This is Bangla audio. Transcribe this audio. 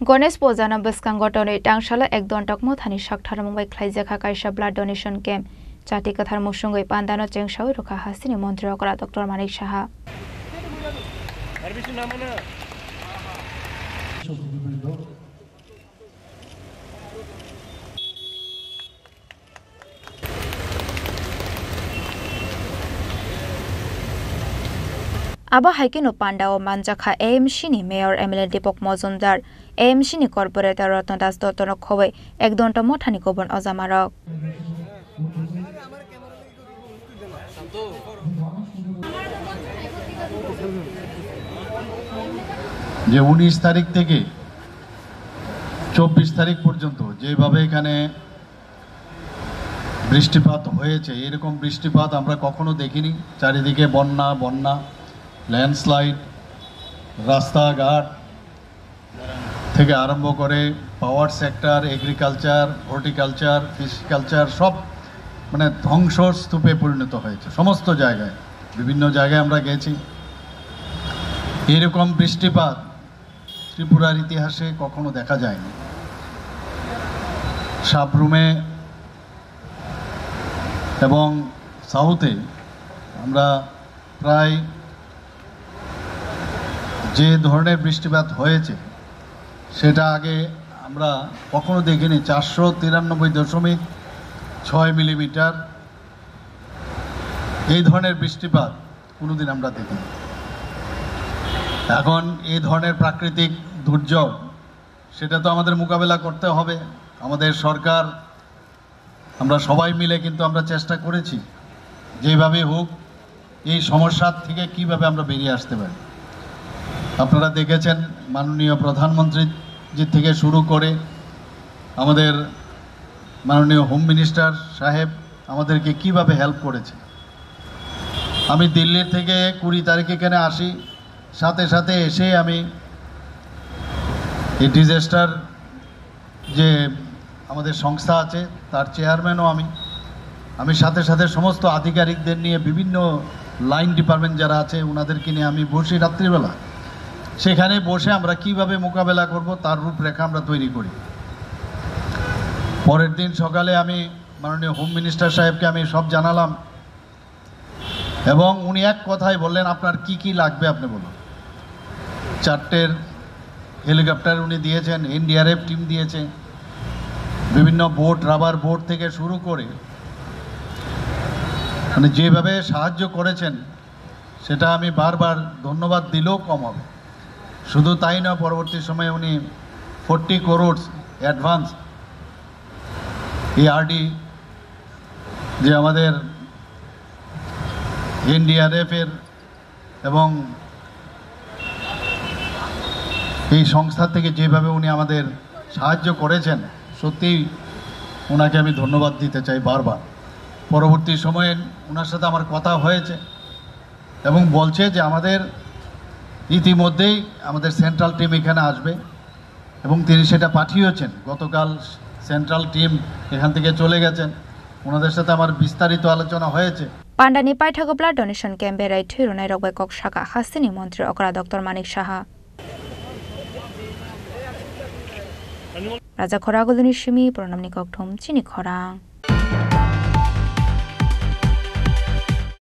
गणेश पूजानो बस्कां गटनै टांगशाला एक दन्टक मुथानि साकथार मुंबाइ ख्लाइजाखा काइसा ब्लाड डोनेशन कैम्प जाति कथार मुसुंगै पान्दानो चेंसावै रुखा हासिनि मन्त्री अकरा डॉक्टर मानिक साहा आबा हाइकिनो पांडाओ मानजाखा एएमसी नि मेयर एमएलए दीपक मजुमदार एएमसी नि कर्पोरेटर रत्नदास दत्तनो खबै एक दन्ट मथानि गबन अजामारक যে 19 তারিখ থেকে 24 তারিখ পর্যন্ত যেভাবে এখানে বৃষ্টিপাত হয়েছে এরকম বৃষ্টিপাত আমরা কখনো দেখিনি চারিদিকে বন্যা ল্যান্ডস্লাইড রাস্তাঘাট থেকে আরম্ভ করে পাওয়ার সেক্টর এগ্রিকালচার হর্টিকালচার ফিশকালচার সব মানে ধ্বংসস্তূপে পরিণত হয়েছে সমস্ত জায়গায় বিভিন্ন জায়গায় আমরা গেছি এরকম বৃষ্টিপাত ত্রিপুরার ইতিহাসে কখনো দেখা যায়নি সাবরুমে এবং সাউথে আমরা প্রায় যে ধরনের বৃষ্টিপাত হয়েছে সেটা আগে আমরা কখনো দেখিনি 493.6 মিলিমিটার এই ধরনের বৃষ্টিপাত কোনোদিন আমরা দেখিনি এখন এই ধরনের প্রাকৃতিক দুর্যোগ সেটা তো আমাদের মোকাবেলা করতে হবে আমাদের সরকার আমরা সবাই মিলে কিন্তু আমরা চেষ্টা করেছি যেভাবে হোক এই সমস্যার থেকে কিভাবে আমরা বেরিয়ে আসতে পারি আপনারা দেখেছেন মাননীয় প্রধানমন্ত্রী জি থেকে শুরু করে আমাদের মাননীয় হোম মিনিস্টার সাহেব আমাদেরকে কিভাবে হেল্প করেছে আমি দিল্লি থেকে 20 তারিখে এখানে আসি সাথে সাথে এসে আমি এই ডিজাস্টার যে আমাদের সংস্থা আছে তার চেয়ারম্যানও আমি সাথে সাথে সমস্ত আধিকারিকদের নিয়ে বিভিন্ন লাইন ডিপার্টমেন্ট যারা আছে ওনাদেরকে নিয়ে আমি বসি রাত্রিবেলা সেখানে বসে আমরা কিভাবে মোকাবেলা করব তার রূপরেখা আমরা তৈরি করি পরের দিন সকালে আমি মাননীয় হোম মিনিস্টার সাহেবকে আমি সব জানালাম এবং উনি এক কথাই বললেন আপনার কি লাগবে আপনি বলুন 4টের হেলিকপ্টার উনি দিয়েছেন এনডিআরএফ টিম দিয়েছে বিভিন্ন বোট রাবার বোট থেকে শুরু করে মানে যেভাবে সাহায্য করেছেন সেটা আমি বারবার ধন্যবাদ দিলেও কম হবে শুধু তাই না পরবর্তী সময়ে উনি 40 crores অ্যাডভান্স এআরডি যে আমাদের এনডিআরএফ এর এবং এই সংস্থা থেকে যেভাবে উনি আমাদের সাহায্য করেছেন সত্যিই ওনাকে আমি ধন্যবাদ দিতে চাই বারবার পরবর্তী সময়ে ওনার সাথে আমার কথা হয়েছে এবং বলছে যে আমাদের ইতিমধ্যেই আমাদের সেন্ট্রাল টিম এখানে আসবে এবং তিনি সেটা পাঠিয়েছেন গতকাল সেন্ট্রাল টিম এখান থেকে চলে গেছেন ওনাদের সাথে আমার বিস্তারিত আলোচনা হয়েছে पांडानी पाइथागो ब्लाड डोनेशन कैम्प बेराय थैरुनाय रगबाय कक शाखा हासिनि मन्त्री अकरा डॉक्टर मानिक साहा राजा खरागुलनि सिमी प्रणामनि ककथम चिनि खरां।